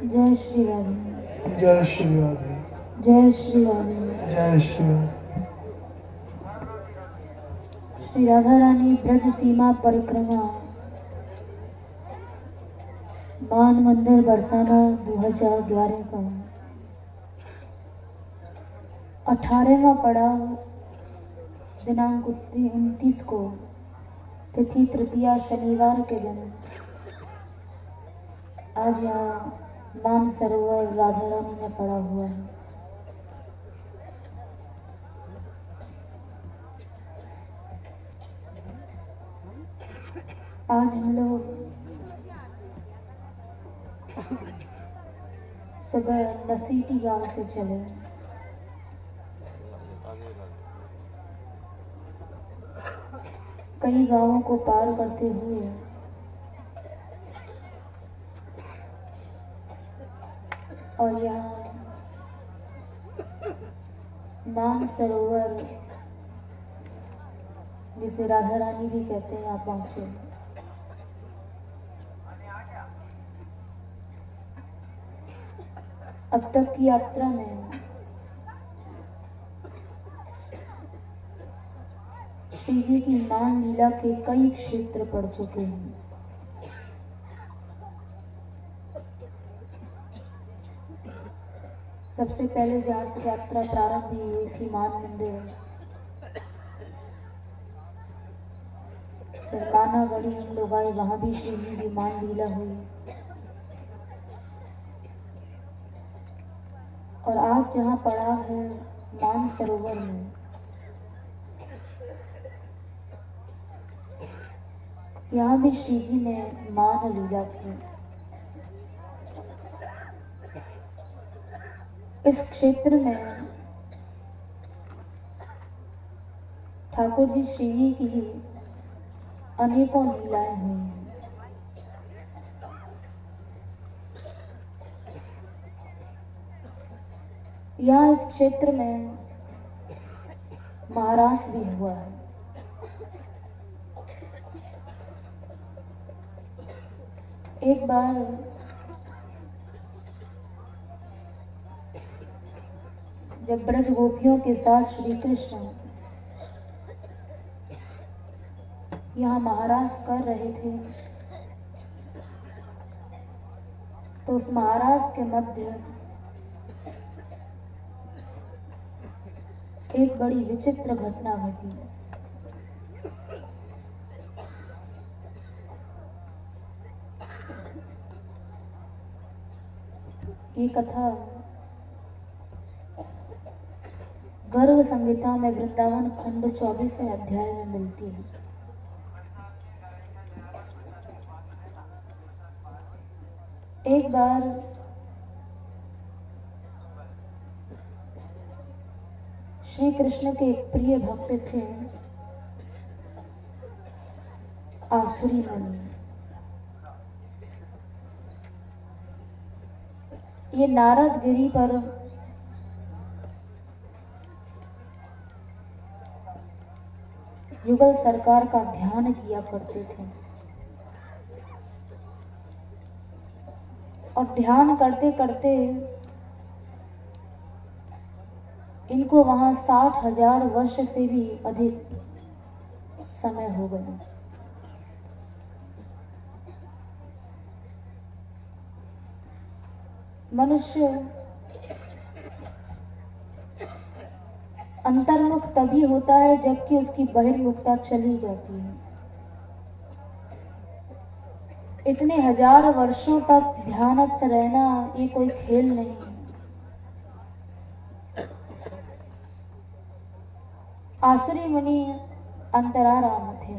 जय श्री राधे। जय श्री राधे। जय श्री राधे। जय श्री राधे। श्री राधा रानी ब्रज सीमा परिक्रमा मान मंदिर बरसाना 2011 का 18वां पड़ाव दिनांक 29 को तिथि तृतीया शनिवार के दिन आज यहाँ मान सरोवर राधा रानी में पड़ा हुआ है। आज हम लोग सुबह नसीटी गांव से चले। कई गांवों को पार करते हुए और यहाँ मान सरोवर जिसे राधा रानी भी कहते हैं, आप पहुंचे। अब तक की यात्रा में श्री जी की मान लीला के कई क्षेत्र पड़ चुके हैं। सबसे पहले जहां से यात्रा प्रारंभ हुई थी मान मंदिर, फिर मानागढ़ी हम लोग आए, वहां भी श्री जी की मान लीला हुई। और आज जहां पड़ाव है मान सरोवर में, यहाँ भी श्री जी ने मान लीला की। इस क्षेत्र में ठाकुर जी श्री जी की अनेकों लीलाएं हुई हैं। यहाँ इस क्षेत्र में महारास भी हुआ है। एक बार जब ब्रज गोपियों के साथ श्री कृष्ण यहाँ महारास कर रहे थे, तो उस महारास के मध्य एक बड़ी विचित्र घटना घटी। ये कथा गर्ग संहिता में वृंदावन खंड 24 अध्याय में मिलती है। एक बार श्री कृष्ण के एक प्रिय भक्त थे आसुरी मुनि। ये नारद गिरी पर युगल सरकार का ध्यान किया करते थे और ध्यान करते करते इनको वहां 60,000 वर्ष से भी अधिक समय हो गए। मनुष्य अंतर्मुख तभी होता है जबकि उसकी बहिर्मुखता चली जाती है। इतने हजार वर्षों तक ध्यानस्थ रहना ये कोई खेल नहीं है। आसुरी मुनि अंतराराम थे,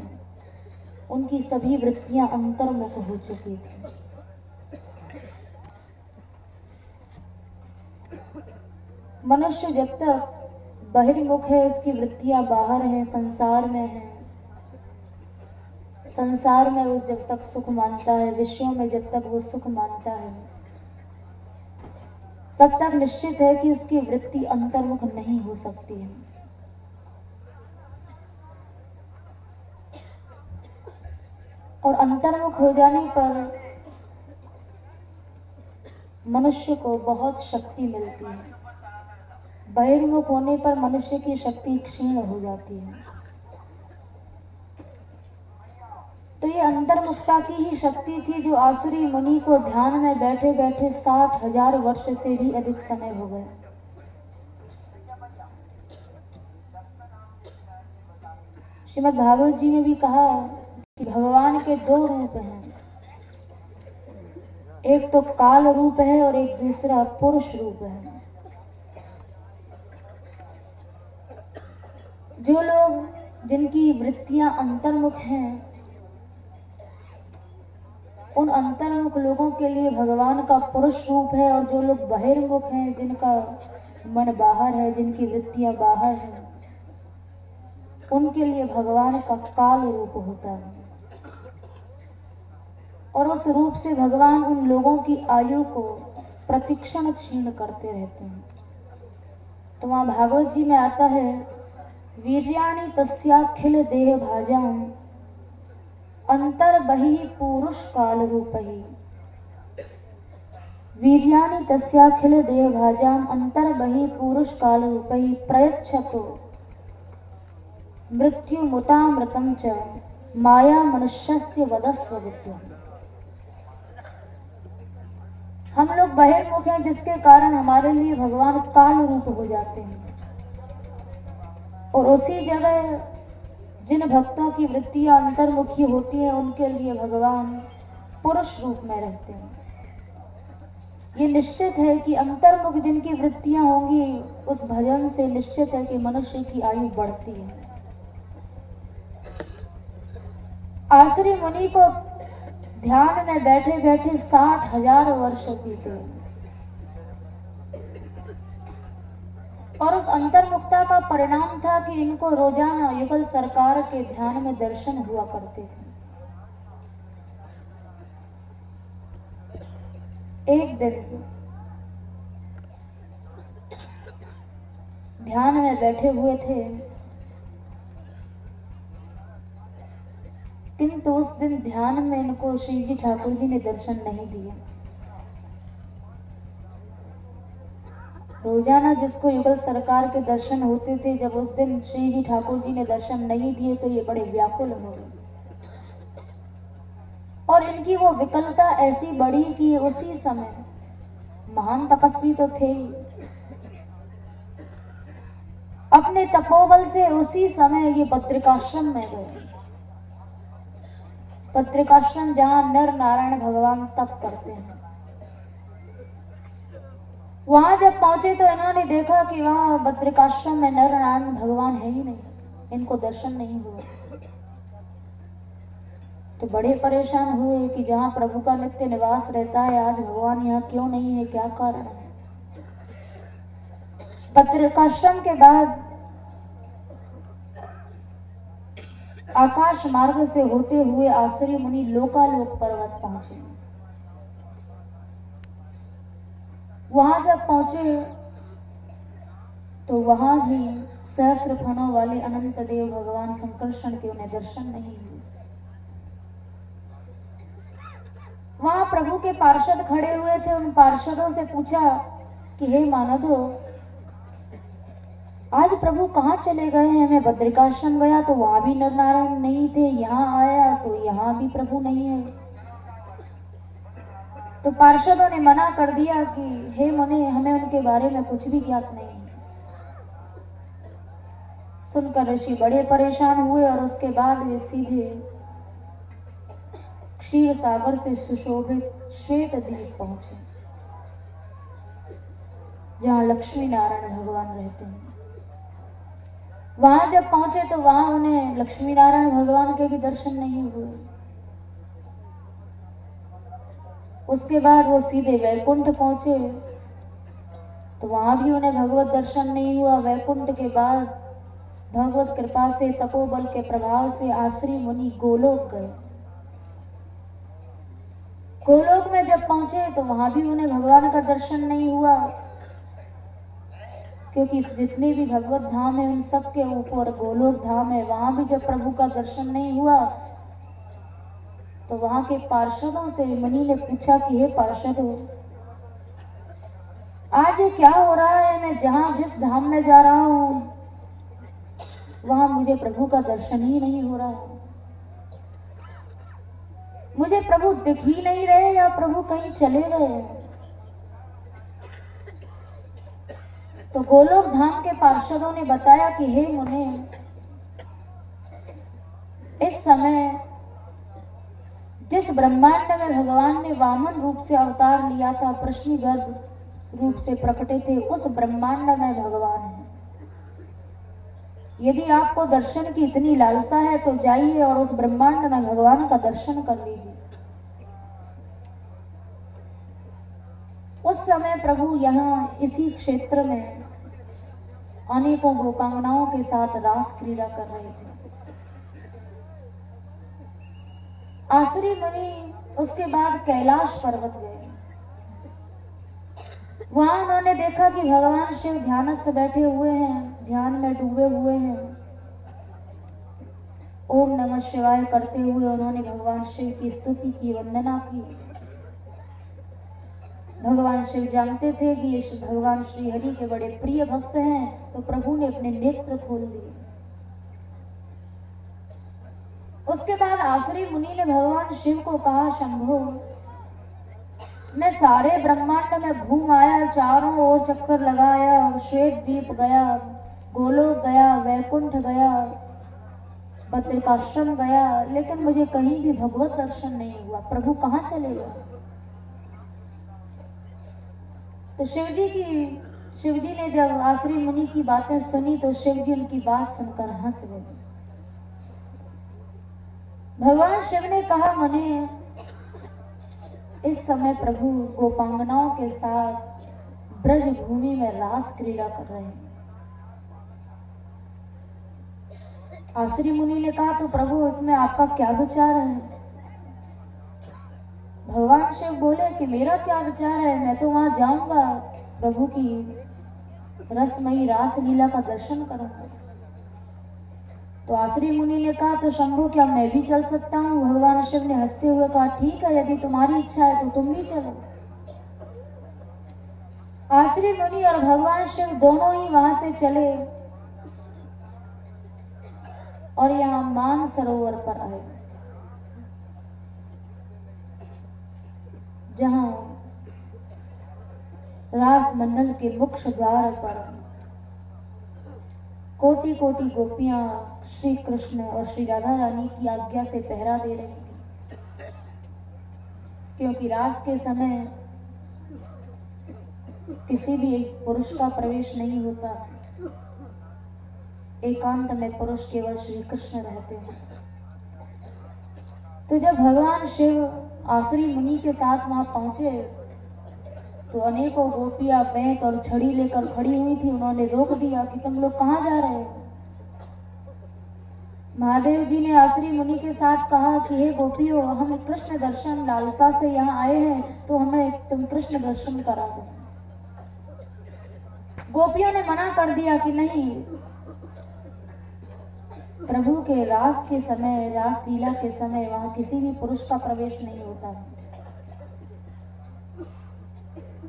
उनकी सभी वृत्तियां अंतर्मुख हो चुकी थी। मनुष्य जब तक बहिर्मुख है, उसकी वृत्तियां बाहर है, संसार में है, संसार में वो जब तक सुख मानता है, विषयों में जब तक वो सुख मानता है, तब तक निश्चित है कि उसकी वृत्ति अंतर्मुख नहीं हो सकती है। और अंतर्मुख हो जाने पर मनुष्य को बहुत शक्ति मिलती है। बहिर्मुख होने पर मनुष्य की शक्ति क्षीण हो जाती है। तो ये अंतर्मुखता की ही शक्ति थी जो आसुरी मुनि को ध्यान में बैठे बैठे 60,000 वर्ष से भी अधिक समय हो गए। श्रीमद् भागवत जी में भी कहा कि भगवान के 2 रूप हैं, एक तो काल रूप है और एक दूसरा पुरुष रूप है। जो लोग जिनकी वृत्तियां अंतर्मुख हैं, उन अंतर्मुख लोगों के लिए भगवान का पुरुष रूप है, और जो लोग बहिर्मुख हैं, जिनका मन बाहर है, जिनकी वृत्तियां बाहर हैं, उनके लिए भगवान का काल रूप होता है। और उस रूप से भगवान उन लोगों की आयु को प्रतिक्षण क्षीण करते रहते हैं। तो वहां भागवत जी में आता है, वीर्याणि तस्याखिल देह भाजाम अंतर बहि पुरुष काल रूपहि। वीर्याणि तस्याखिल देह भाजाम अंतर बहि पुरुष काल रूपहि प्रयच्छतो मृत्यु मुतामृतम च माया मनुष्यस्य वदस्व विद्युः। हम लोग बहिर्मुख हैं, जिसके कारण हमारे लिए भगवान काल रूप हो जाते हैं, और उसी जगह जिन भक्तों की वृत्तियां अंतर्मुखी होती हैं, उनके लिए भगवान पुरुष रूप में रहते हैं। ये निश्चित है कि अंतर्मुख जिनकी वृत्तियां होंगी, उस भजन से निश्चित है कि मनुष्य की आयु बढ़ती है। आसुरी मुनि को ध्यान में बैठे बैठे 60,000 वर्ष बीते, और उस अंतर्मुखता का परिणाम था कि इनको रोजाना युगल सरकार के ध्यान में दर्शन हुआ करते थे। एक दिन ध्यान में बैठे हुए थे, किंतु उस दिन ध्यान में इनको श्री जी ठाकुर जी ने दर्शन नहीं दिए। रोजाना जिसको युगल सरकार के दर्शन होते थे, जब उस दिन श्री जी ठाकुर जी ने दर्शन नहीं दिए तो ये बड़े व्याकुल हो गए, और इनकी वो विकलता ऐसी बढ़ी कि उसी समय, महान तपस्वी तो थे ही, अपने तपोबल से उसी समय ये बद्रिकाश्रम में गए। बद्रिकाश्रम जहां नर नारायण भगवान तप करते हैं। वहां जब पहुंचे तो इन्होंने देखा कि वहां बद्रिकाश्रम में नर नारायण भगवान है ही नहीं, इनको दर्शन नहीं हुआ। तो बड़े परेशान हुए कि जहां प्रभु का नित्य निवास रहता है, आज भगवान यहाँ क्यों नहीं है, क्या कारण है। बद्रिकाश्रम के बाद आकाश मार्ग से होते हुए आसुरी मुनि लोकालोक पर्वत पहुंचे। वहां जब पहुंचे तो वहां भी सहस्त्र फणों वाले अनंत देव भगवान संकर्षण के उन्हें दर्शन नहीं हुए। वहां प्रभु के पार्षद खड़े हुए थे। उन पार्षदों से पूछा कि हे मानदो, आज प्रभु कहाँ चले गए हैं? मैं बद्रिकाश्रम गया तो वहां भी नर नारायण नहीं थे, यहाँ आया तो यहाँ भी प्रभु नहीं है। तो पार्षदों ने मना कर दिया कि हे मुनि, हमें उनके बारे में कुछ भी ज्ञात नहीं है। सुनकर ऋषि बड़े परेशान हुए, और उसके बाद वे सीधे क्षीर सागर से सुशोभित श्वेत द्वीप पहुंचे, जहां लक्ष्मी नारायण भगवान रहते हैं। वहां जब पहुंचे तो वहां उन्हें लक्ष्मी नारायण भगवान के भी दर्शन नहीं हुए। उसके बाद वो सीधे वैकुंठ पहुंचे तो वहां भी उन्हें भगवत दर्शन नहीं हुआ। वैकुंठ के बाद भगवत कृपा से, तपोबल के प्रभाव से आसुरी मुनि गोलोक गए। गोलोक में जब पहुंचे तो वहां भी उन्हें भगवान का दर्शन नहीं हुआ, क्योंकि जितने भी भगवत धाम है उन सब के ऊपर गोलोक धाम है। वहां भी जब प्रभु का दर्शन नहीं हुआ तो वहां के पार्षदों से मुनि ने पूछा कि हे पार्षदों, आज ये क्या हो रहा है, मैं जहां जिस धाम में जा रहा हूं वहां मुझे प्रभु का दर्शन ही नहीं हो रहा, मुझे प्रभु दिख ही नहीं रहे या प्रभु कहीं चले गए। तो गोलोक धाम के पार्षदों ने बताया कि हे मुने, इस समय जिस ब्रह्मांड में भगवान ने वामन रूप से अवतार लिया था, प्रश्नि गर्भ रूप से प्रकटे थे, उस ब्रह्मांड में भगवान है। यदि आपको दर्शन की इतनी लालसा है तो जाइए और उस ब्रह्मांड में भगवान का दर्शन कर लीजिए। उस समय प्रभु यहां इसी क्षेत्र में अनेकों गोपांगनाओं के साथ रास क्रीड़ा कर रहे थे। आसुरी मुनि उसके बाद कैलाश पर्वत गए। वहां उन्होंने देखा कि भगवान शिव ध्यानस्थ बैठे हुए हैं, ध्यान में डूबे हुए हैं। ओम नमः शिवाय करते हुए उन्होंने भगवान शिव की स्तुति की, वंदना की। भगवान शिव जानते थे कि ये भगवान श्री हरि के बड़े प्रिय भक्त हैं, तो प्रभु ने अपने नेत्र खोल दिए। उसके बाद आसुरी मुनि ने भगवान शिव को कहा, शंभो, मैं सारे ब्रह्मांड में घूम आया, चारों ओर चक्कर लगाया, श्वेत द्वीप गया, गोलोक गया, वैकुंठ गया, बद्रिकाश्रम गया, लेकिन मुझे कहीं भी भगवत दर्शन नहीं हुआ। प्रभु कहां चले गए? तो शिवजी ने जब आसुरी मुनि की बातें सुनी तो शिवजी उनकी बात सुनकर हंस गए। भगवान शिव ने कहा, मुने, इस समय प्रभु गोपांगनाओं के साथ ब्रज भूमि में रास क्रीड़ा कर रहे हैं। आसुरी मुनि ने कहा, तो प्रभु इसमें आपका क्या विचार है? भगवान शिव बोले कि मेरा क्या विचार है, मैं तो वहां जाऊंगा, प्रभु की रसमयी रास लीला का दर्शन करूंगा। तो आसुरी मुनि ने कहा, तो शंभु, क्या मैं भी चल सकता हूं? भगवान शिव ने हंसते हुए कहा, ठीक है, यदि तुम्हारी इच्छा है तो तुम भी चलो। आसुरी मुनि और भगवान शिव दोनों ही वहां से चले और यहां मान सरोवर पर आए, जहां रास मंडल के मुख्य द्वार पर कोटि कोटि गोपियां श्री कृष्ण और श्री राधा रानी की आज्ञा से पहरा दे रही थी। क्योंकि रास के समय किसी भी एक पुरुष का प्रवेश नहीं होता, एकांत में पुरुष केवल श्री कृष्ण रहते हैं। तो जब भगवान शिव आसुरी मुनि के साथ वहां पहुंचे तो अनेकों गोपियां बेंत और छड़ी लेकर खड़ी हुई थी। उन्होंने रोक दिया कि तुम लोग कहां जा रहे हो? महादेव जी ने आसुरी मुनि के साथ कहा कि हे गोपियों, हम कृष्ण दर्शन लालसा से यहाँ आए हैं, तो हमें तुम कृष्ण दर्शन करा दो। गोपियों ने मना कर दिया कि नहीं, प्रभु के रास के समय, रास लीला के समय वहां किसी भी पुरुष का प्रवेश नहीं होता है।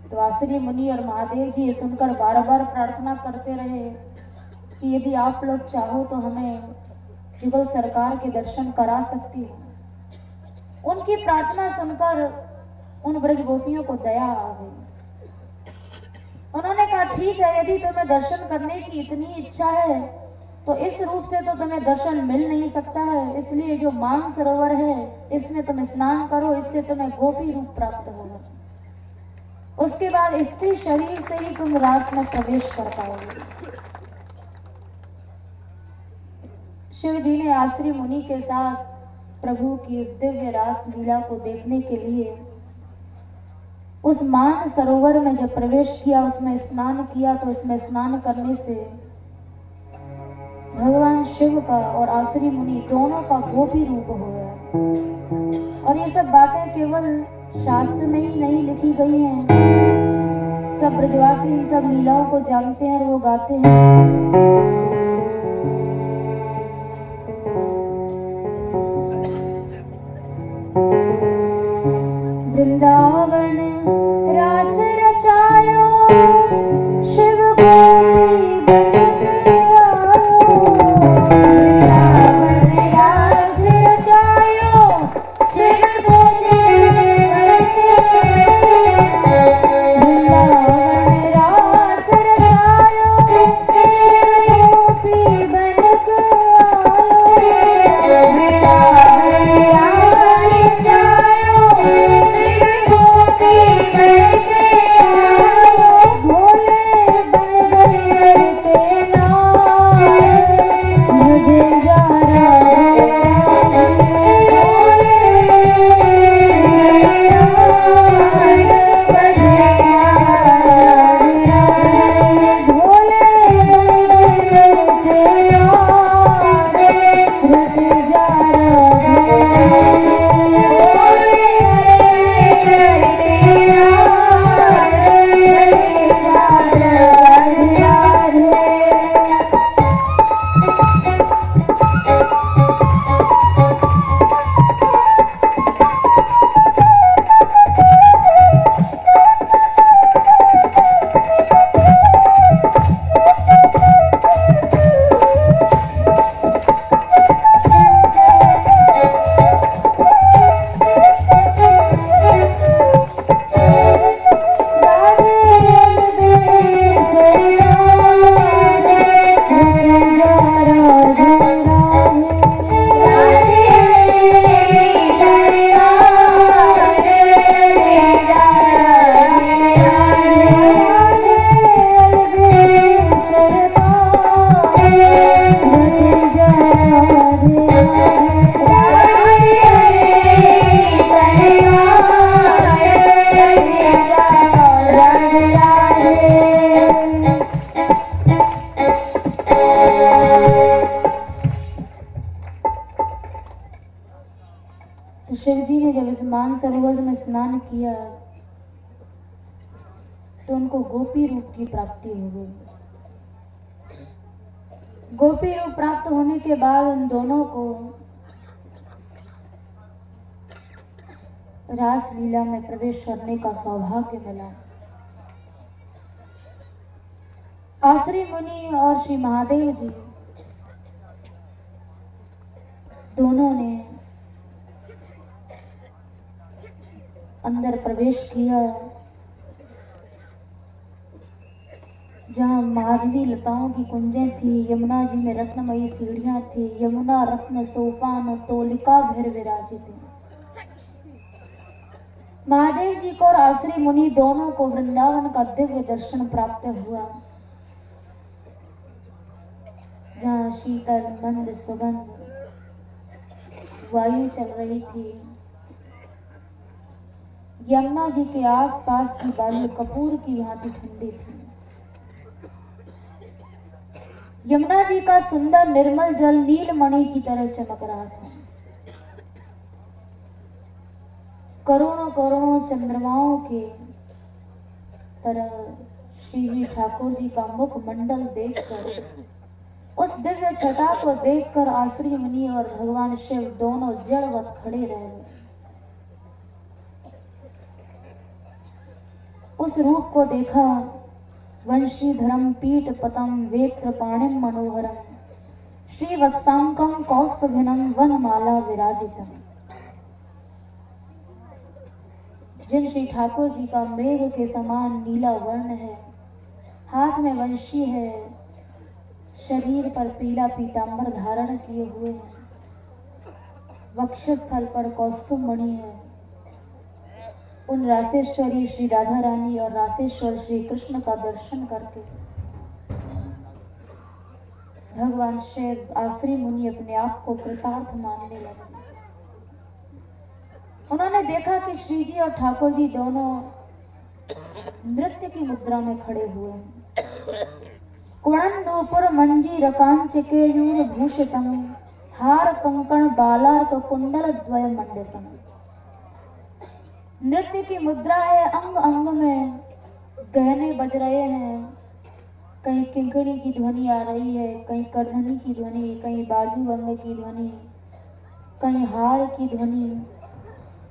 तो आसुरी मुनि और महादेव जी ये सुनकर बार बार प्रार्थना करते रहे कि यदि आप लोग चाहो तो हमें युगल सरकार के दर्शन करा सकती हो। उनकी प्रार्थना सुनकर उन ब्रज गोपियों को दया आ गई। उन्होंने कहा, ठीक है, यदि तुम्हें दर्शन करने की इतनी इच्छा है तो इस रूप से तो तुम्हें दर्शन मिल नहीं सकता है, इसलिए जो मान सरोवर है इसमें तुम स्नान करो, इससे तुम्हें गोपी रूप प्राप्त होगा। उसके बाद स्त्री शरीर से ही तुम रास में प्रवेश कर पाओगे। शिव जी ने आसुरी मुनि के साथ प्रभु की उस दिव्य रास लीला को देखने के लिए उस मान सरोवर में जब प्रवेश किया, उसमें स्नान किया, तो उसमें स्नान करने से भगवान शिव का और आसुरी मुनि दोनों का गोपी रूप हो गया। और ये सब बातें केवल शास्त्र में ही नहीं लिखी गई हैं, सब ब्रजवासी इन सब लीलाओं को जानते हैं और वो गाते हैं। वृंदावन रास रचायो मानसरोवर में स्नान किया तो उनको गोपी रूप की प्राप्ति हो गई। गोपी रूप प्राप्त होने के बाद उन दोनों को रासलीला में प्रवेश करने का सौभाग्य मिला। आसुरी मुनि और श्री महादेव जी दोनों ने अंदर प्रवेश किया, जहां माधवी लताओं की कुंजें थी, यमुना जी में रत्नमयी सीढ़ियां थी, यमुना रत्न सोपान तोलिका भैर विराजी थी। महादेव जी को और आसुरी मुनि दोनों को वृंदावन का दिव्य दर्शन प्राप्त हुआ, जहां शीतल मंद सुगंध वायु चल रही थी। यमुना जी के आसपास की वायु कपूर की भांति ठंडी थी। यमुना जी का सुंदर निर्मल जल नीलमणि की तरह चमक रहा था। करोड़ों करोड़ों चंद्रमाओं के तरह श्री जी ठाकुर जी का मुख मंडल देखकर, उस दिव्य छटा को देखकर आसुरी मुनि और भगवान शिव दोनों जड़वत खड़े रह गए। उस रूप को देखा, वंशीधरम पीठ पतम वेत्र पाणिम मनोहरम श्रीवत्सांकम कौस्तुभिनम वनमाला विराजितम। जिन श्री ठाकुर जी का मेघ के समान नीला वर्ण है, हाथ में वंशी है, शरीर पर पीला पीतांबर धारण किए हुए हैं, वक्षस्थल पर कौस्तुभ मणि है, उन रासेश्वरी श्री राधा रानी और रासेश्वर श्री कृष्ण का दर्शन करके भगवान शिव आसुरी मुनि अपने आप को कृतार्थ मानने लगे। उन्होंने देखा कि श्री जी और ठाकुर जी दोनों नृत्य की मुद्रा में खड़े हुए हैं। कुणन नूपुर मंजी रकांच के यून भूषितम हार कंकण बालार्क कुंडल द्वय मंडितम। नृत्य की मुद्रा है, अंग अंग में गहने बज रहे हैं, कहीं किंकणी की ध्वनि आ रही है, कहीं करधनी की ध्वनि, कहीं बाजूबंद की ध्वनि, कहीं हार की ध्वनि,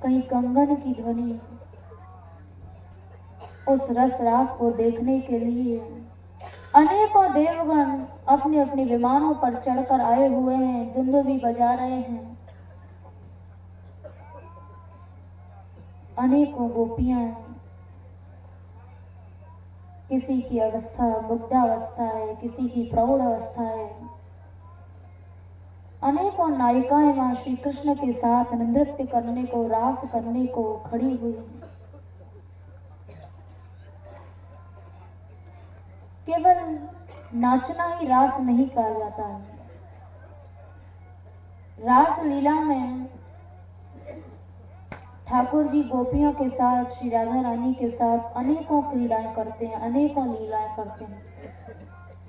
कहीं कंगन की ध्वनि। उस रस रास को देखने के लिए अनेकों देवगण अपने अपने विमानों पर चढ़कर आए हुए हैं, दुंदुभी बजा रहे हैं। अनेकों गोपियां, किसी की अवस्था मुग्धावस्था है, किसी की प्रौढ़ अवस्था है। अनेकों नायिकाएं मां श्री कृष्ण के साथ नृत्य करने को, रास करने को खड़ी हुई हैं। केवल नाचना ही रास नहीं कहा जाता है। रास लीला में ठाकुर जी गोपियों के साथ, श्री राधा रानी के साथ अनेकों क्रीड़ाएं करते हैं, अनेकों लीलाएं करते हैं।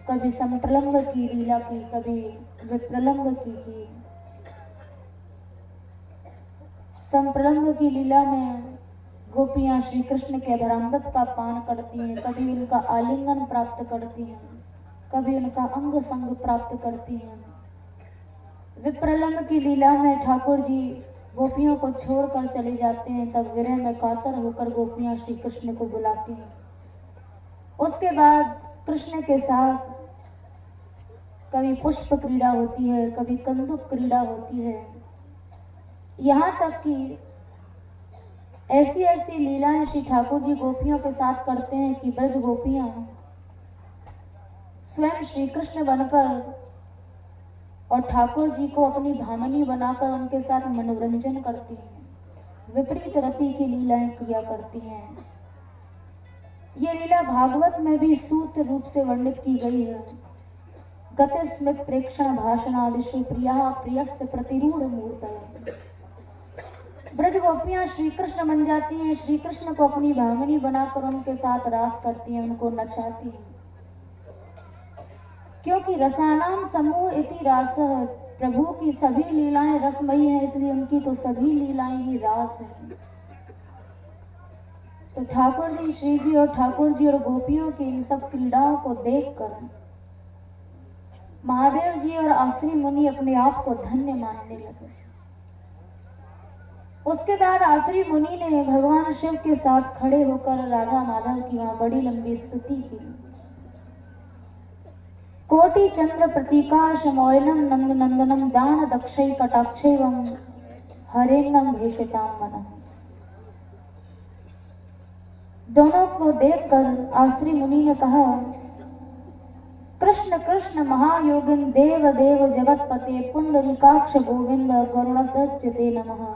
कभी संप्रलंब की लीला की, कभी विप्रलंब की। संप्रलंब की लीला में गोपियां श्री कृष्ण के अधरामृत का पान करती हैं, कभी उनका आलिंगन प्राप्त करती हैं, कभी उनका अंग संग प्राप्त करती हैं। विप्रलंब की लीला में ठाकुर जी गोपियों को छोड़कर चले जाते हैं, तब विरह में कातर होकर गोपियां श्री कृष्ण को बुलाती हैं। उसके बाद कृष्ण के साथ कभी पुष्प क्रीड़ा होती है, कभी कंदुक क्रीड़ा होती है। यहां तक कि ऐसी ऐसी लीलाएं श्री ठाकुर जी गोपियों के साथ करते हैं कि ब्रज गोपियां स्वयं श्री कृष्ण बनकर और ठाकुर जी को अपनी भामनी बनाकर उनके साथ मनोरंजन करती हैं, विपरीत रति की लीलाएं किया करती हैं। ये लीला भागवत में भी सूत्र रूप से वर्णित की गई है। गति स्मित प्रेक्षण भाषणादिशु प्रिया प्रियस्य प्रतिरूढ़ मूर्तयः। ब्रज गोपियां श्री कृष्ण बन जाती हैं, श्री कृष्ण को अपनी भामनी बनाकर उनके साथ रास करती हैं, उनको नचाती हैं। क्योंकि रसानाम समूह इति रासः प्रभु की सभी लीलाएं रसमयी हैं, इसलिए उनकी तो सभी लीलाएं ही रास हैं। तो ठाकुर जी, श्री जी और ठाकुर जी और गोपियों की इन सब क्रीड़ाओं को देखकर महादेव जी और आश्री मुनि अपने आप को धन्य मानने लगे। उसके बाद आश्री मुनि ने भगवान शिव के साथ खड़े होकर राधा माधव की वहां बड़ी लंबी स्तुति की। कोटि चंद्र प्रतीकाश मौलिनम नंद नंदनम दान दक्षय कटाक्षैवम हरेंगम भेषताम मनम। दोनों को देखकर आश्री मुनि ने कहा, कृष्ण कृष्ण महायोगिन देव देव जगतपते पुंडरीकाक्ष गोविंद गरुड़ध्वज ते नमः।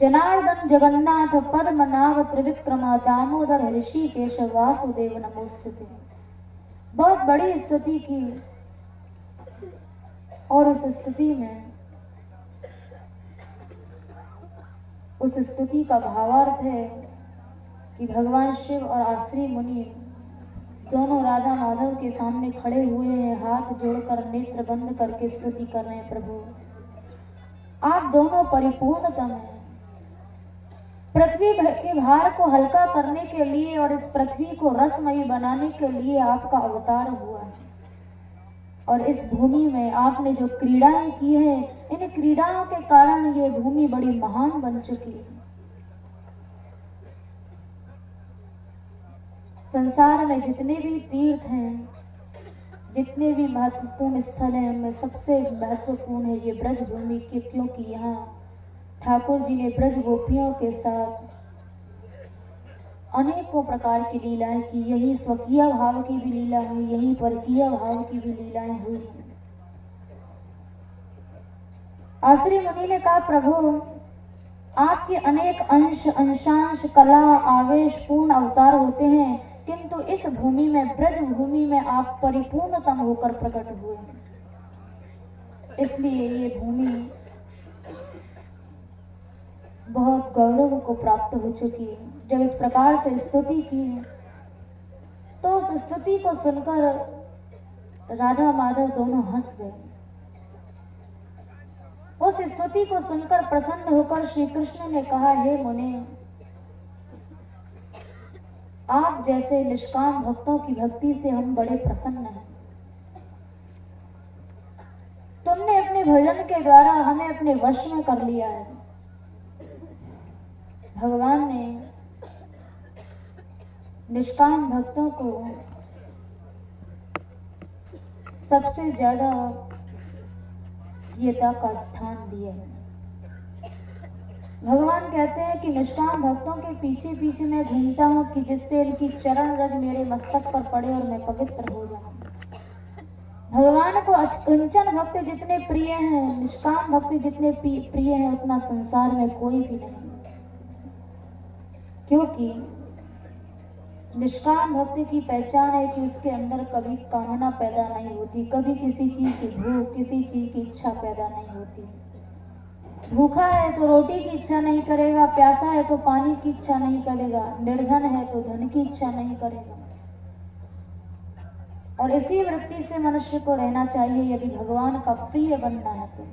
जनार्दन जगन्नाथ पद्मनाभ त्रिविक्रम दामोदर ऋषिकेश वासुदेव नमोस्तुते। बहुत बड़ी स्तुति की और उस स्तुति का भावार्थ है कि भगवान शिव और आश्री मुनि दोनों राधा माधव के सामने खड़े हुए हैं, हाथ जोड़कर नेत्र बंद करके स्तुति कर रहे हैं। प्रभु आप दोनों परिपूर्णतम हैं। पृथ्वी के भार को हल्का करने के लिए और इस पृथ्वी को रसमयी बनाने के लिए आपका अवतार हुआ है। और इस भूमि में आपने जो क्रीड़ाएं की हैं, इन क्रीड़ाओं के कारण ये भूमि बड़ी महान बन चुकी है। संसार में जितने भी तीर्थ हैं, जितने भी महत्वपूर्ण स्थल हैं, उनमें सबसे महत्वपूर्ण है ये ब्रज भूमि की, क्योंकि यहाँ ठाकुर जी ने ब्रज गोपियों के साथ अनेकों प्रकार की लीलाएं की। यही स्वकीय भाव की भी लीला हुई, यही परकीय भाव की भी लीलाएं हुई। आश्री मुनि ने कहा, प्रभु आपके अनेक अंश अंशांश कला आवेश पूर्ण अवतार होते हैं, किंतु इस भूमि में, ब्रज भूमि में आप परिपूर्णतम होकर प्रकट हुए हैं। इसलिए ये भूमि बहुत गौरव को प्राप्त हो चुकी है। जब इस प्रकार से स्तुति की तो उस स्तुति को सुनकर राधा माधव दोनों हंस गए। उस स्तुति को सुनकर प्रसन्न होकर श्री कृष्ण ने कहा, हे मुने, आप जैसे निष्काम भक्तों की भक्ति से हम बड़े प्रसन्न हैं। तुमने अपने भजन के द्वारा हमें अपने वश में कर लिया है। भगवान ने निष्काम भक्तों को सबसे ज्यादा प्रियता का स्थान दिया है। भगवान कहते हैं कि निष्काम भक्तों के पीछे पीछे मैं घूमता हूं कि जिससे इनकी चरण रज मेरे मस्तक पर पड़े और मैं पवित्र हो जाऊं। भगवान को अचंचल भक्त जितने प्रिय हैं, निष्काम भक्त जितने प्रिय हैं, उतना संसार में कोई भी नहीं। क्योंकि निष्काम भक्ति की पहचान है कि उसके अंदर कभी कामना पैदा नहीं होती, कभी किसी चीज की भूख, किसी चीज की इच्छा पैदा नहीं होती। भूखा है तो रोटी की इच्छा नहीं करेगा, प्यासा है तो पानी की इच्छा नहीं करेगा, निर्धन है तो धन की इच्छा नहीं करेगा। और इसी वृत्ति से मनुष्य को रहना चाहिए यदि भगवान का प्रिय बनना है तो।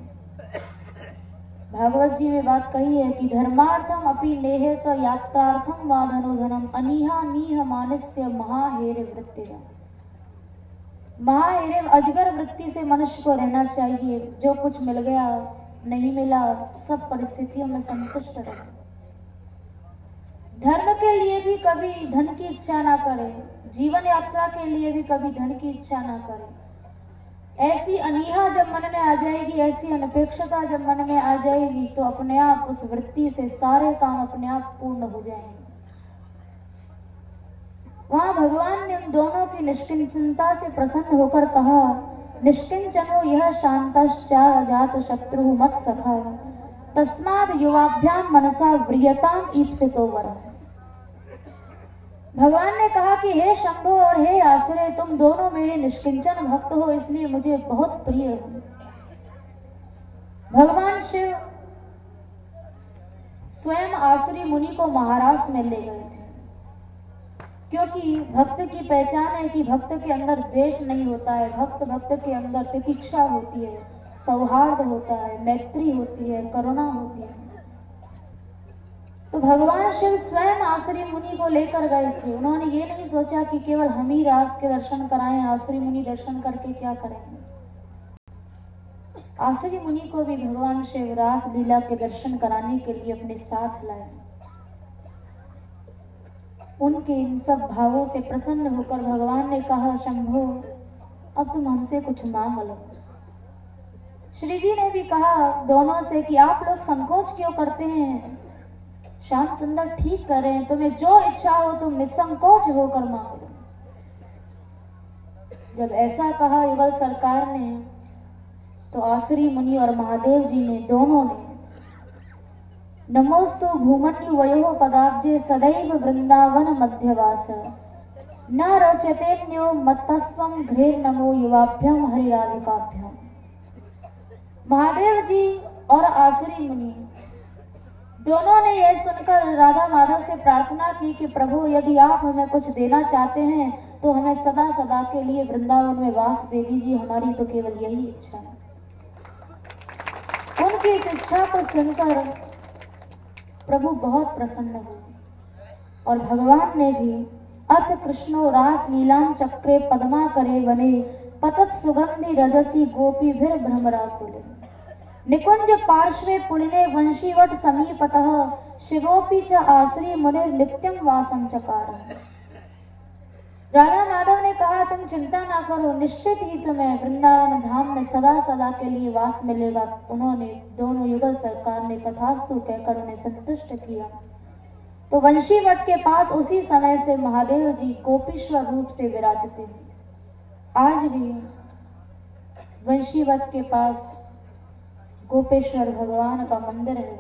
भागवत जी में बात कही है कि धर्मार्थम अपि नेहेत यात्रार्थम वा धनो धनम अनीहा नीह मानस्य महाहेरे वृत्तिरा। महाहेरे अजगर वृत्ति से मनुष्य को रहना चाहिए। जो कुछ मिल गया, नहीं मिला, सब परिस्थितियों में संतुष्ट रहे। धर्म के लिए भी कभी धन की इच्छा ना करे, जीवन यात्रा के लिए भी कभी धन की इच्छा ना करे। ऐसी अनीहा जब मन में आ जाएगी, ऐसी अनपेक्षता जब मन में आ जाएगी, तो अपने आप उस वृत्ति से सारे काम अपने आप पूर्ण हो जाएंगे। वहां भगवान ने उन दोनों की निष्किंचनता से प्रसन्न होकर कहा, निष्किंचनो यह शांतश्चा जात शत्रु मत सखा तस्माद युवाभ्याम मनसा व्रियताम ईप्सितो वरः। भगवान ने कहा कि हे शंभो और हे आसुरे, तुम दोनों मेरे निष्किंचन भक्त हो, इसलिए मुझे बहुत प्रिय हो। भगवान शिव स्वयं आसुरी मुनि को महाराज में ले गए थे, क्योंकि भक्त की पहचान है कि भक्त के अंदर द्वेष नहीं होता है, भक्त के अंदर तितिक्षा होती है, सौहार्द होता है, मैत्री होती है, करुणा होती है। तो भगवान शिव स्वयं आसुरी मुनि को लेकर गए थे। उन्होंने ये नहीं सोचा कि केवल हम ही रास के दर्शन कराएं, आसुरी मुनि दर्शन करके क्या करेंगे। आसुरी मुनि को भी भगवान शिव रास लीला के दर्शन कराने के लिए अपने साथ लाए। उनके इन सब भावों से प्रसन्न होकर भगवान ने कहा, शंभो अब तुम हमसे कुछ मांग लो। श्री जी ने भी कहा दोनों से कि आप लोग संकोच क्यों करते हैं, श्याम सुंदर ठीक कर रहे हैं, तुम्हें जो इच्छा हो तुम निसंकोच होकर मांग लो। जब ऐसा कहा युगल सरकार ने, तो आसुरी मुनि और महादेव जी ने दोनों ने नमोस्तु भूमन्यु वयो पदाब्जे सदैव वृंदावन मध्यवास न रचतेन्यो मत्तस्वम घृर नमो युवाभ्यम हरिराधिकाभ्यम। महादेव जी और आसुरी मुनि दोनों ने यह सुनकर राधा माधव से प्रार्थना की कि प्रभु यदि आप हमें कुछ देना चाहते हैं तो हमें सदा सदा के लिए वृंदावन में वास दे दीजिए, हमारी तो केवल यही इच्छा है। उनकी इस इच्छा को सुनकर प्रभु बहुत प्रसन्न हुए और भगवान ने भी अथ कृष्णो रास लीलां चक्रे पद्मा करे वने पतत सुगंधि रजसी गोपी भीर भ्रमरा कुले निकुंज पार्श्वे पुलिने वंशीवट समीपतः शिवोपी च आसुरी मुनिर नित्यम वासम चकार। राधा माधव ने कहा तुम चिंता ना करो, निश्चित ही तुम्हें वृंदावन धाम में सदा सदा के लिए वास मिलेगा। उन्होंने दोनों युगल सरकार ने तथास्तु कहकर उन्हें संतुष्ट किया। तो वंशीवट के पास उसी समय से महादेव जी गोपीश्वर रूप से विराजते हैं। आज भी वंशीवट के पास गोपेश्वर भगवान का मंदिर है।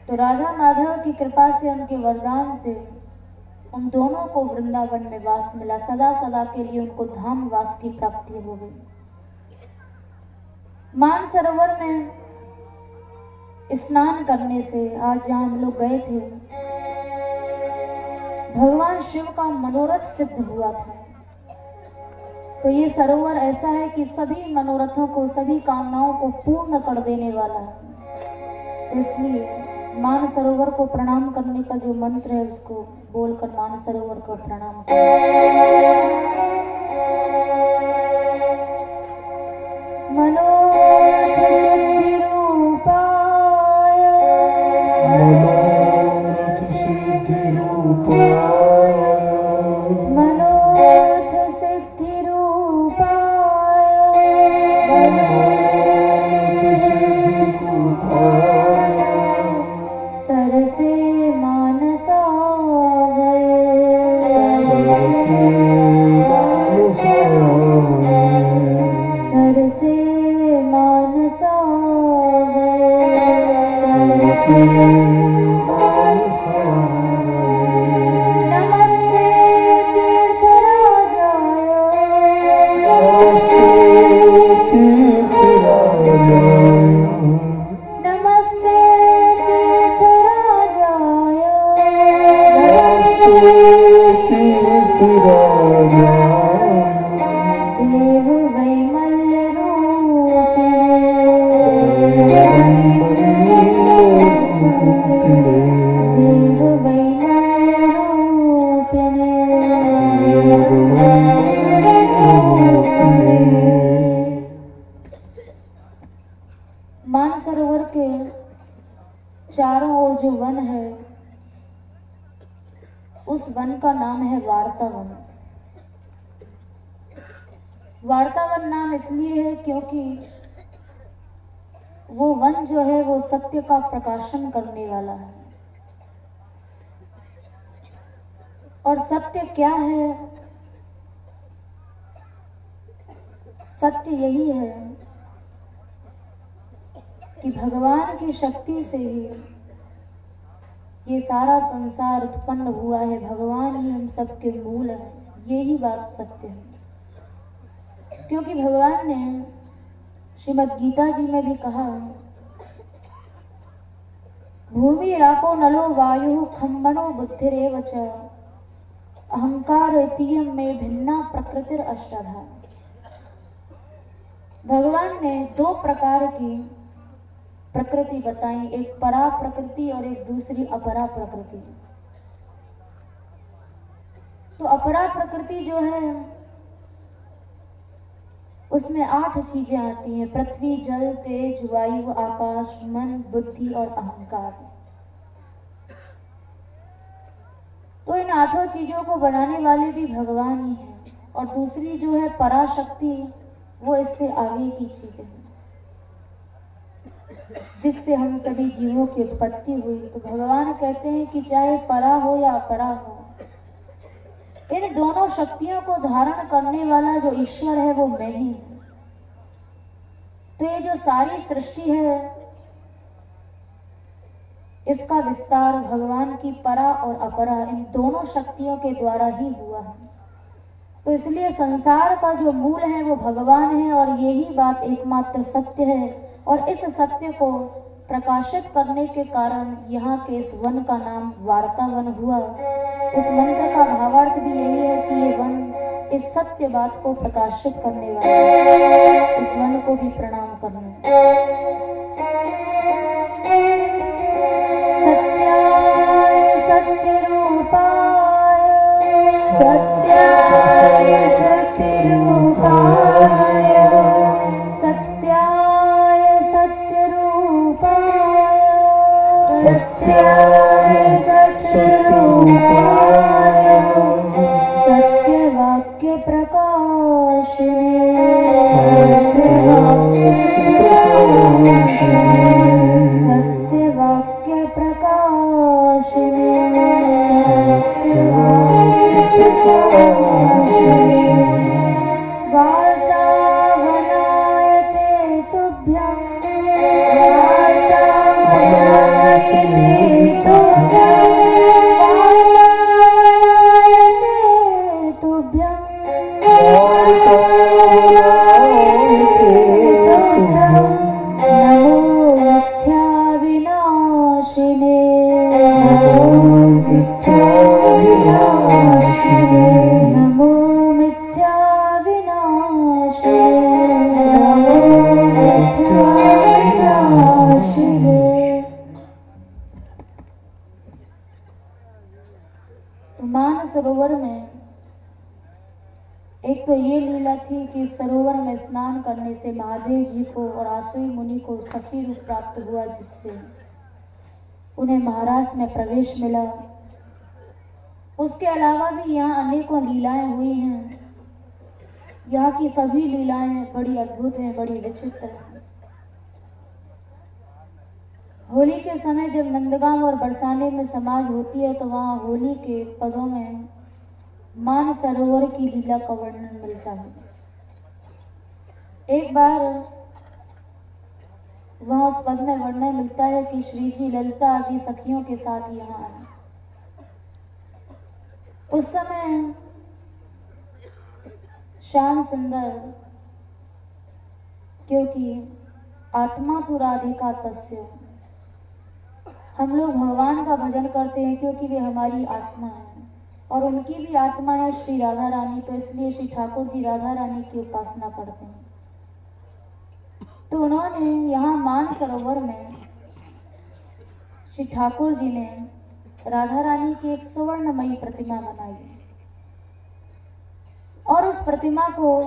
तो राधा माधव की कृपा से, उनके वरदान से उन दोनों को वृंदावन में वास मिला, सदा सदा के लिए उनको धाम वास की प्राप्ति हो गई। मानसरोवर में स्नान करने से, आज जहां हम लोग गए थे, भगवान शिव का मनोरथ सिद्ध हुआ था। तो ये सरोवर ऐसा है कि सभी मनोरथों को, सभी कामनाओं को पूर्ण कर देने वाला है। तो इसलिए मानसरोवर को प्रणाम करने का जो मंत्र है उसको बोलकर मानसरोवर को प्रणाम मनोरथ सिद्धि रूपाय मनोरथ सिद्धि मानसरोवर के चारों ओर जो वन है, उस वन का नाम है वार्तावन। वार्तावन नाम इसलिए है क्योंकि वो वन जो है वो सत्य का प्रकाशन करने वाला है। और सत्य क्या है? सत्य यही है कि भगवान की शक्ति से ही ये सारा संसार उत्पन्न हुआ है, भगवान ही हम सबके मूल है। यही बात सत्य है, क्योंकि भगवान ने श्रीमद् गीता जी में भी कहा, भूमि रापो नलो वायु खम मनो बुद्धिरेव च अहंकार तीयम में भिन्ना प्रकृतिर अष्टधा। भगवान ने दो प्रकार की प्रकृति बताई, एक परा प्रकृति और एक दूसरी अपरा प्रकृति। तो अपरा प्रकृति जो है उसमें 8 चीजें आती हैं, पृथ्वी, जल, तेज, वायु, आकाश, मन, बुद्धि और अहंकार। तो इन 8 चीजों को बनाने वाले भी भगवान ही हैं, और दूसरी जो है पराशक्ति, वो इससे आगे की चीजें हैं जिससे हम सभी जीवों की उत्पत्ति हुई। तो भगवान कहते हैं कि चाहे परा हो या अपरा हो, इन दोनों शक्तियों को धारण करने वाला जो ईश्वर है वो मैं ही हूं। तो ये जो सारी सृष्टि है इसका विस्तार भगवान की परा और अपरा इन दोनों शक्तियों के द्वारा ही हुआ है। तो इसलिए संसार का जो मूल है वो भगवान है, और यही बात एकमात्र सत्य है। और इस सत्य को प्रकाशित करने के कारण यहाँ के इस वन का नाम वार्ता वन हुआ। इस मंत्र का भावार्थ भी यही है कि ये वन इस सत्य बात को प्रकाशित करने वाला है। इस वन को भी प्रणाम करना। सत्याय सत्य रूपाय, सत्याय सत्य रूपाय, सत्याय सत्य रूपाय, सत्याय सत्य रूपाय, सत्यवाक्य प्रकाशिने, सत्यवाक्य प्रकाशिने, वार्ता वनायते तुभ्यं, वार्ता वनायते तुभ्यं, वार्ता वनायते तुभ्यं, वार्ता वनायते तुभ्यं, नमो मिथ्या विनाशिने, नमो मिथ्या विनाशिने, नमो मिथ्या विनाशिने, नमो मिथ्या विनाशिने। मानसरोवर में एक तो ये लीला थी कि सरोवर में स्नान करने से महादेव जी को और आसुरी मुनि को सखी रूप प्राप्त हुआ, जिससे उन्हें महाराज में प्रवेश मिला। उसके अलावा भी यहाँ अनेकों लीलाएं हुई हैं। यहाँ की सभी लीलाएं बड़ी अद्भुत हैं, बड़ी विचित्र हैं। होली के समय जब नंदगांव और बरसाने में समाज होती है तो वहाँ होली के पदों में मान सरोवर की लीला का वर्णन मिलता है। एक बार वहाँ उस पद में वर्णन मिलता है कि श्री जी ललिता आदि सखियों के साथ यहाँ आए। उस समय श्याम सुंदर, क्योंकि आत्मा तु राधिका तस्य, हम लोग भगवान का भजन करते हैं क्योंकि वे हमारी आत्मा है और उनकी भी आत्मा है श्री राधा रानी। तो इसलिए श्री ठाकुर जी राधा रानी की उपासना करते हैं। तो उन्होंने यहाँ मान सरोवर में श्री ठाकुर जी ने राधा रानी की एक सुवर्णमयी प्रतिमा बनाई और उस प्रतिमा को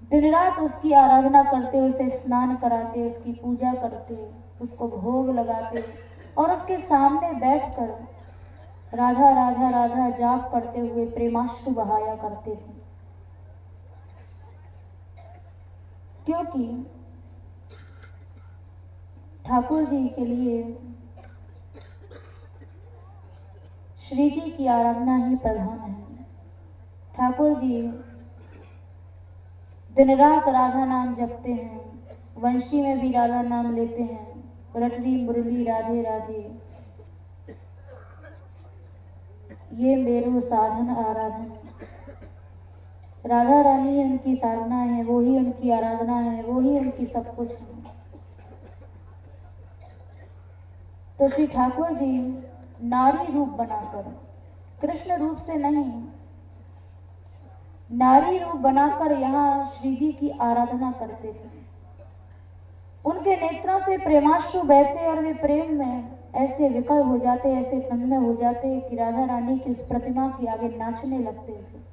दिन रात उसकी आराधना करते, उसे स्नान कराते, उसकी पूजा करते, उसको भोग लगाते और उसके सामने बैठकर राधा राधा राधा जाप करते हुए प्रेमाश्रु बहाया करते थे। क्योंकि ठाकुर जी के लिए श्री जी की आराधना ही प्रधान है। ठाकुर जी दिन रात राधा नाम जपते हैं, वंशी में भी राधा नाम लेते हैं, रटरी मुरली राधे राधे, ये मेरो साधन आराधन। राधा रानी ही उनकी साधना है, वो ही उनकी आराधना है, वो ही उनकी सब कुछ है। तो श्री ठाकुर जी नारी रूप बनाकर, कृष्ण रूप से नहीं, नारी रूप बनाकर यहाँ श्री जी की आराधना करते थे। उनके नेत्रों से प्रेमाश्रु बहते और वे प्रेम में ऐसे विकल हो जाते, ऐसे तन्मय हो जाते कि राधा रानी की उस प्रतिमा के आगे नाचने लगते थे।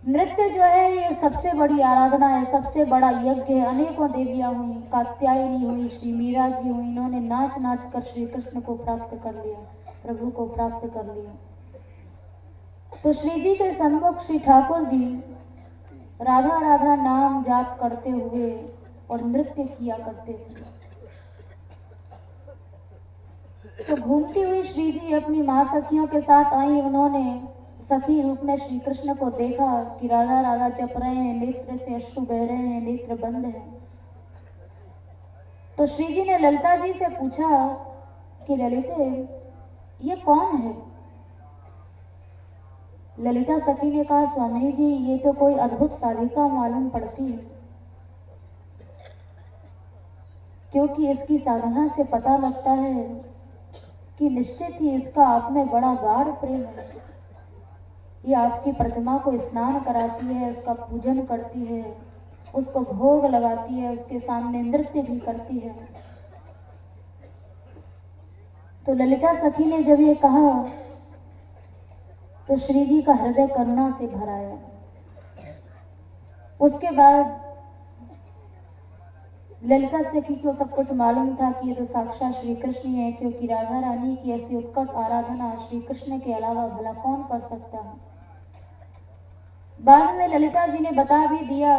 नृत्य जो है ये सबसे बड़ी आराधना है, सबसे बड़ा यज्ञ है। अनेकों देवियां हुई, कात्यायनी हुई, श्री मीरा जी हुई, इन्होंने नाच नाच कर श्री कृष्ण को प्राप्त कर लिया, प्रभु को प्राप्त कर लिया। तो श्री जी के सम्मुख श्री ठाकुर जी राधा राधा नाम जाप करते हुए और नृत्य किया करते थे। तो घूमती हुई श्री जी अपनी मां सखियों के साथ आई। उन्होंने सखी रूप में श्री कृष्ण को देखा कि राधा राधा जप रहे हैं, नेत्र से अश्रु बह रहे हैं, नेत्र बंद है। तो श्री जी ने ललिता जी से पूछा कि ललिते ये कौन है? ललिता सखी ने कहा स्वामी जी ये तो कोई अद्भुत साधिका मालूम पड़ती है, क्योंकि इसकी साधना से पता लगता है कि निश्चित ही इसका आप में बड़ा गाढ़ प्रेम है। ये आपकी प्रतिमा को स्नान कराती है, उसका पूजन करती है, उसको भोग लगाती है, उसके सामने नृत्य भी करती है। तो ललिता सखी ने जब ये कहा तो श्री जी का हृदय करुणा से भर आया। उसके बाद ललिता सखी को सब कुछ मालूम था कि ये तो साक्षात श्री कृष्ण है, क्योंकि राधा रानी की ऐसी उत्कट आराधना श्री कृष्ण के अलावा भला कौन कर सकता है। बाद में ललिता जी ने बता भी दिया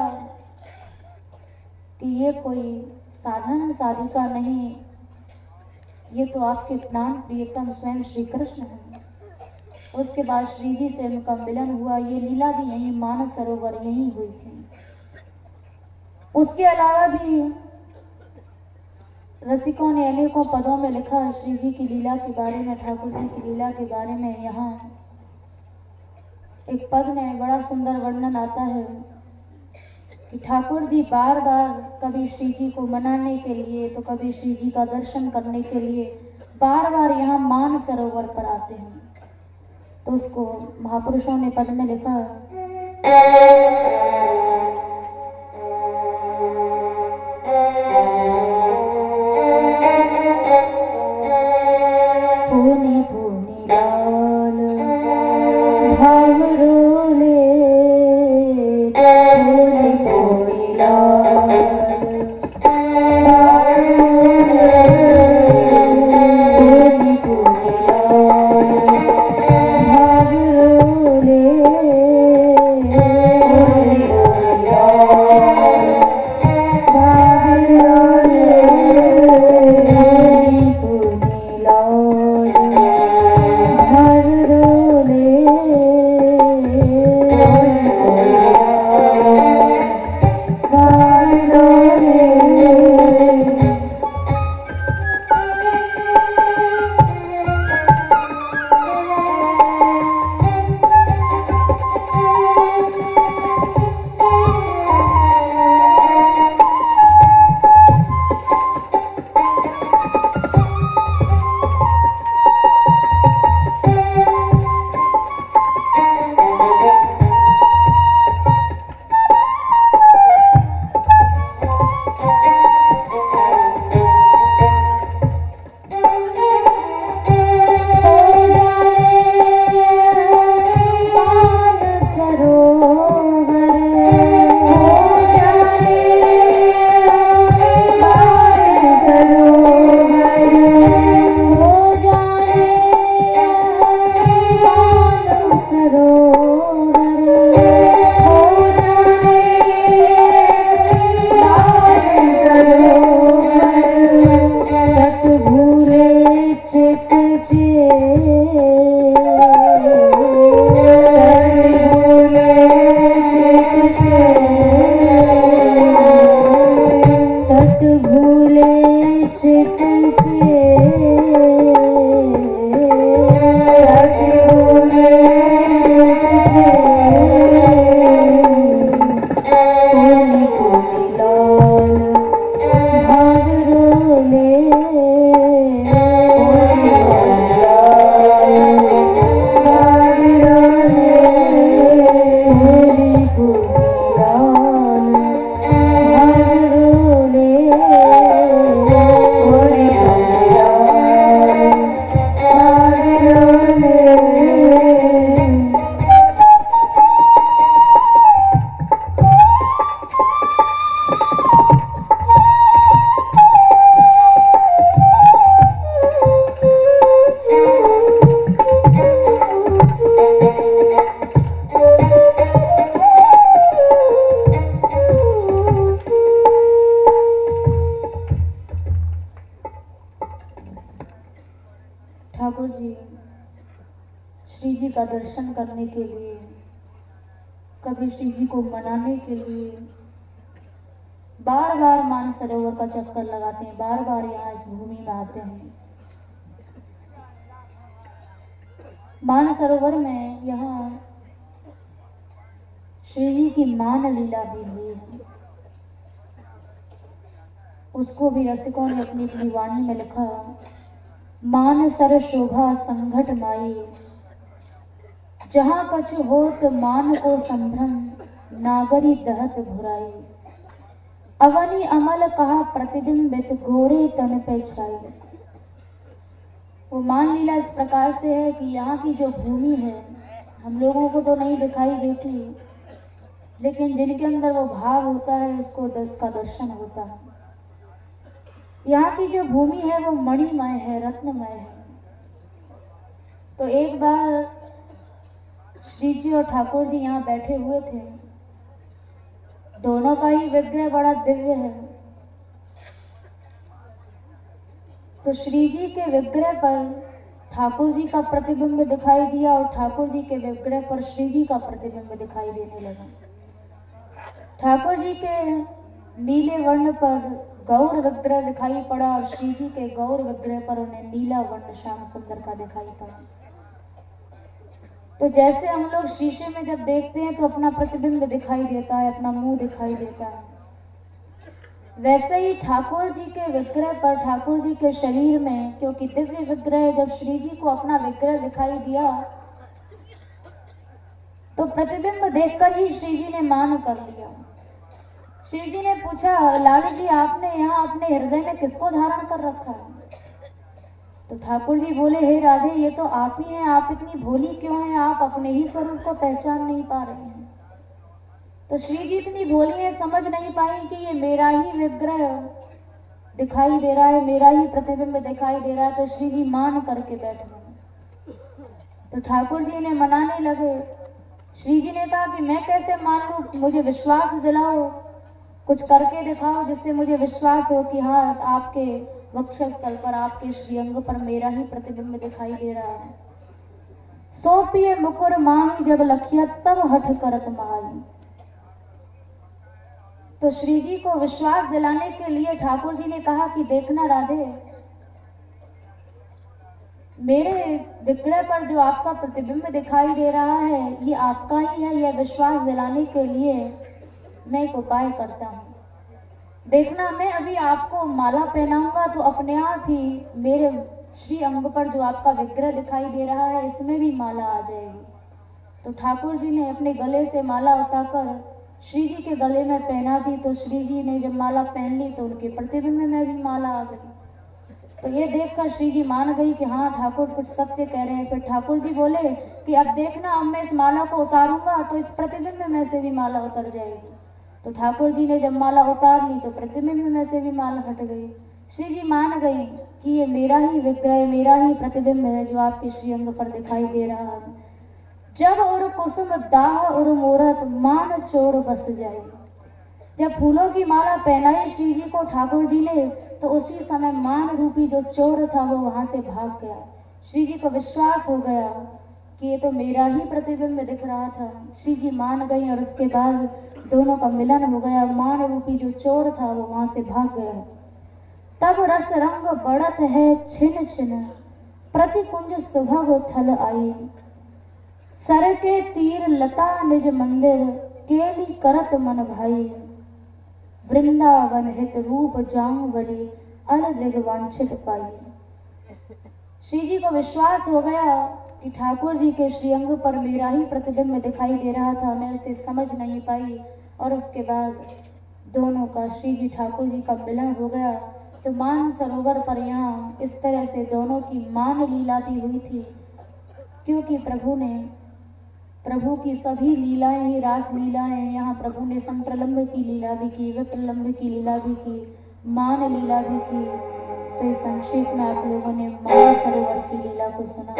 कि ये कोई साधारण साधिका नहीं, ये तो आपके प्राण प्रियतम स्वयं श्री कृष्ण है। उसके बाद श्री जी से उनका मिलन हुआ। ये लीला भी यही मानस सरोवर यही हुई थी। उसके अलावा भी रसिकों ने अनेकों पदों में लिखा श्री जी की लीला के बारे में, ठाकुर जी की लीला के बारे में। यहाँ एक पद में बड़ा सुंदर वर्णन आता है कि ठाकुर जी बार बार कभी श्री जी को मनाने के लिए तो कभी श्री जी का दर्शन करने के लिए बार बार यहाँ मान सरोवर पर आते हैं। तो उसको महापुरुषों ने पद में लिखा पुनि पुनि लाल भावरोले, पुनि पुनि लाल पुनि पुनि श्री जी का दर्शन करने के लिए, कभी श्री जी को मनाने के लिए बार बार मानसरोवर का चक्कर लगाते हैं, बार बार यहाँ इस भूमि में आते हैं। मानसरोवर में यहाँ श्री जी की मान लीला भी हुई है। उसको भी रसिकों ने अपनी अपनी वाणी में लिखा, मान सर शोभा संघट माई, जहां कछ होत मान को संभ्रम, नागरी दहत भुराई, अवनी अमल कहा प्रतिबिंबित, गोरे तन पे छाई। वो मान लीला इस प्रकार से है कि यहाँ की जो भूमि है हम लोगों को तो नहीं दिखाई देती, लेकिन जिनके अंदर वो भाव होता है उसको का दर्शन होता है। यहाँ की जो भूमि है वो मणिमय है, रत्नमय है। तो एक बार श्री जी और ठाकुर जी यहाँ बैठे हुए थे, दोनों का ही विग्रह बड़ा दिव्य है। तो श्री जी के विग्रह पर ठाकुर जी का प्रतिबिंब दिखाई दिया और ठाकुर जी के विग्रह पर श्री जी का प्रतिबिंब दिखाई देने लगा। ठाकुर जी के नीले वर्ण पर गौर विग्रह दिखाई पड़ा और श्री जी के गौर विग्रह पर उन्हें नीला वर्ण श्याम सुंदर का दिखाई पड़ा। तो जैसे हम लोग शीशे में जब देखते हैं तो अपना प्रतिबिंब दिखाई देता है, अपना मुंह दिखाई देता है, वैसे ही ठाकुर जी के विग्रह पर, ठाकुर जी के शरीर में, क्योंकि दिव्य विग्रह, जब श्री जी को अपना विग्रह दिखाई दिया तो प्रतिबिंब देखकर ही श्री जी ने मान कर लिया। श्री जी ने पूछा, लाल जी आपने यहाँ अपने हृदय में किसको धारण कर रखा है? तो ठाकुर जी बोले, हे राधे, ये तो आप ही हैं, आप इतनी भोली क्यों हैं, आप अपने ही स्वरूप को पहचान नहीं पा रहे हैं। तो श्री जी इतनी भोली है, समझ नहीं पाई कि ये मेरा ही विग्रह दिखाई दे रहा है, मेरा ही प्रतिबिंब दिखाई दे रहा है। तो श्री जी मान करके बैठ गए। तो ठाकुर जी ने मनाने लगे। श्री जी ने कहा कि मैं कैसे मान लूं, मुझे विश्वास दिलाओ, कुछ करके दिखाओ जिससे मुझे विश्वास हो कि हाँ आपके वक्षस्थल पर, आपके श्रीअंग पर मेरा ही प्रतिबिंब दिखाई दे रहा है। सो पिए मुकुर माही, जब लखिया तब हठ करत माई। तो श्री जी को विश्वास दिलाने के लिए ठाकुर जी ने कहा कि देखना राधे, मेरे विग्रह पर जो आपका प्रतिबिंब दिखाई दे रहा है ये आपका ही है। यह विश्वास दिलाने के लिए मैं एक उपाय करता हूँ। देखना, मैं अभी आपको माला पहनाऊंगा तो अपने आप ही मेरे श्री अंग पर जो आपका विग्रह दिखाई दे रहा है इसमें भी माला आ जाएगी। तो ठाकुर जी ने अपने गले से माला उतारकर श्री जी के गले में पहना दी। तो श्री जी ने जब माला पहन ली तो उनके प्रतिबिंब में भी माला आ गई। तो ये देखकर श्री जी मान गई कि हाँ ठाकुर कुछ सत्य कह रहे हैं। फिर ठाकुर जी बोले कि अब देखना, अब मैं इस माला को उतारूंगा तो इस प्रतिबिंब में से भी माला उतर जाएगी। तो ठाकुर जी ने जब माला उतार ली तो प्रतिबिंब में से भी माला हट गई। श्री जी मान गए कि ये मेरा ही विग्रह, मेरा ही प्रतिबिंब है जो आपके श्रीअंग पर दिखाई दे रहा है। जब और कुसुम दाह और मोरत, मान चोर बस जाए। जब फूलों की माला पहनाई श्री जी को ठाकुर जी ने, तो उसी समय मान रूपी जो चोर था वो वहां से भाग गया। श्री जी को विश्वास हो गया कि ये तो मेरा ही प्रतिबिंब दिख रहा था। श्री जी मान गई और उसके बाद दोनों का मिलन हो गया। मान रूपी जो चोर था वो वहां से भाग गया। तब रस रंग बढ़त है छिन छिन, प्रतिकुंज सुभग थल आई। सर के तीर लता निज मंदिर, केली करत मन भाई। वृंदावन हित रूप जांगवली, अल दृग वांछित पाई। श्री जी को विश्वास हो गया कि ठाकुर जी के श्रीअंग पर मेरा ही प्रतिबिंब दिखाई दे रहा था, मैं उसे समझ नहीं पाई। और उसके बाद दोनों का, श्री जी ठाकुर जी का मिलन हो गया। तो मान सरोवर पर यहाँ इस तरह से दोनों की मान लीला भी हुई थी, क्योंकि प्रभु की सभी लीलाएं ही रास लीलाएं। यहाँ प्रभु ने संप्रलंब की लीला भी की, विप्रलंब की लीला भी की, मान लीला भी की। तो इस संक्षेप में आप लोगों ने मान सरोवर की लीला को सुना।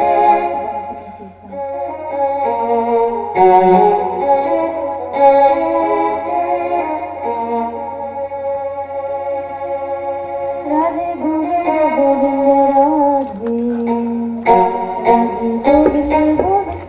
Radhe Govind Govind Radhe, Radhe Govind Govind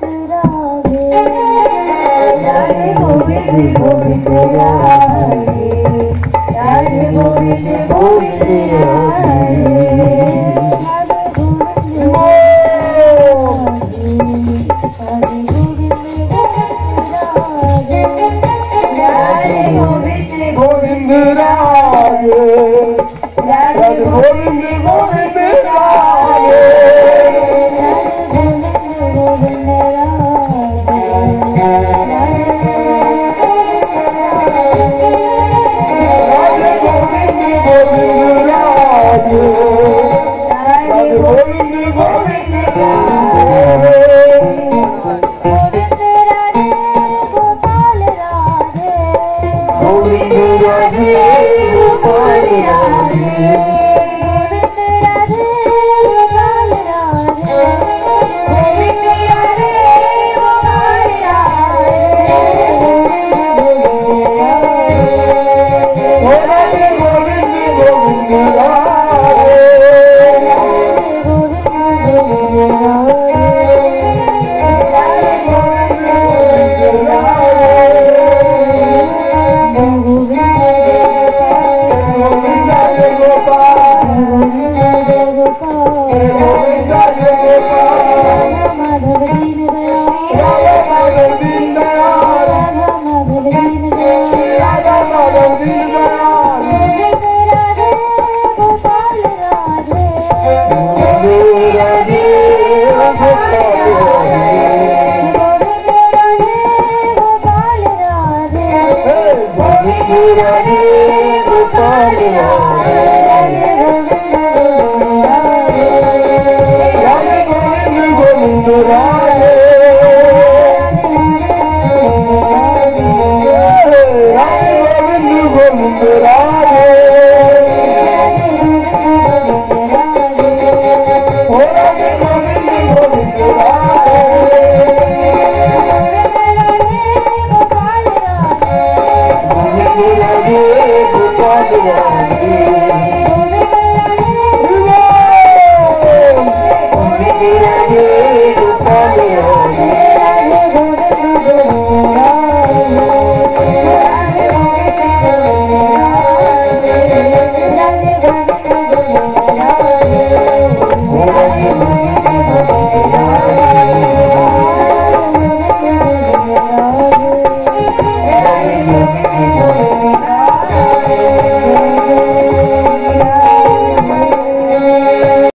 Govinda Radhe Gopal Radhe